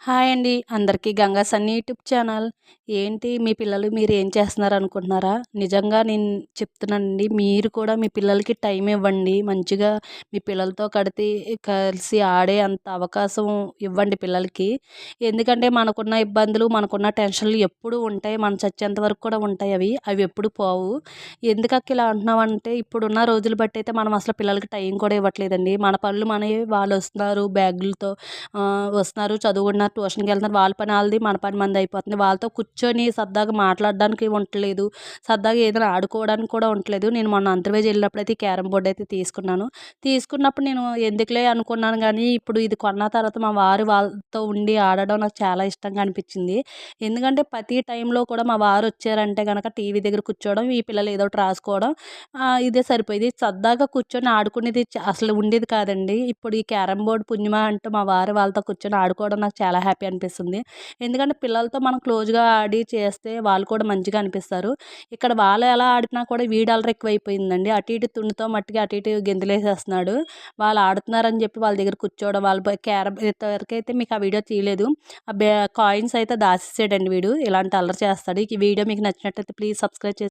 Hi అండి. అందరికీ Ganga Sunny YouTube channel. ఏంటి మీ పిల్లలు మీరు ఏం చేస్తున్నారు అనుకుంటున్నారా? నిజంగా నేను చెప్తున్నానండి. మీరు కూడా మీ పిల్లలకి టైం ఇవ్వండి. మంచిగా మీ పిల్లలతో కలిసి ఆడే అంత అవకాశం ఇవ్వండి పిల్లలకి. ఎందుకంటే మనకున్న ఇబ్బందులు, మనకున్న టెన్షన్‌లు ఎప్పుడూ ఉంటాయి. మనం చచ్చేంత వరకు కూడా ఉంటాయి అవి. అవి ఎప్పుడు పోవు. ఎందుకక్క ఇలా అంటున్నామంటే ఇప్పుడున్న రోజులు బట్టయితే మనం అసలు పిల్లలకి టైం కూడా ఇవ్వట్లేదండి. మన పనులు మనయి వాళ్ళొస్తున్నారు బ్యాగులతో వస్తున్నారు, చదువుకుంటున్నారు, ట్యూషన్‌కెళ్తున్నారు. వాళ్ళ పని ఆళ్ళది, మన పని మనది అయిపోతుంది. వాళ్ళతో కూర్చొని సరదాగా మాట్లాడడానికి ఉండట్లేదు. సరదాగా ఏదైనా ఆడుకోవడానికి కూడా ఉండట్లేదు. నేను మొన్న అంతర్వేది వెళ్ళినప్పుడైతే ఈ క్యారమ్ బోర్డ్ అయితే తీసుకున్నాను. తీసుకున్నప్పుడు నేను ఎందుకులే అనుకున్నాను గానీ, ఇప్పుడు ఇది కొన్న తర్వాత మా వారు వాళ్ళతో ఉండి ఆడడం నాకు చాలా ఇష్టంగా అనిపించింది. ఎందుకంటే ప్రతి టైంలో కూడా మా వారొచ్చారంటే గనక టీవీ దగ్గర కూర్చోవడం, ఈ పిల్లలు ఏదో ఒకటి రాసుకోవడం ఇదే సరిపోయేది. సరదాగా కూర్చొని ఆడుకునేది అసలు ఉండేది కాదండి. ఇప్పుడు ఈ క్యారమ్ బోర్డ్ పుణ్యమా అంటూ మా వారు వాళ్ళతో కూర్చొని ఆడుకోవడం నాకు చాలా హ్యాపీ అనిపిస్తుంది. ఎందుకంటే పిల్లలతో మనం క్లోజ్‌గా ఆడి చేస్తే వాళ్ళు కూడా మంచిగా అనిపిస్తారు. ఇక్కడ వాళ్ళు ఎలా ఆడినా కూడా వీడి అల్లరి ఎక్కువైపోయిందండి. అటు ఇటు తుండుతో మట్టికి అటు ఇటు గెంతులేసేస్తున్నాడు. వాళ్ళు ఆడుతున్నారని చెప్పి వాళ్ళ దగ్గర కూర్చోవడం, వాళ్ళ క్యారమ్ ఇంతవరకైతే మీకు ఆ వీడియో తీయలేదు. ఆ కాయిన్స్ అయితే దాచేసాడండి వీడు. ఇలాంటి అల్లరి చేస్తాడు. ఈ వీడియో మీకు నచ్చినట్టయితే ప్లీజ్ సబ్స్క్రైబ్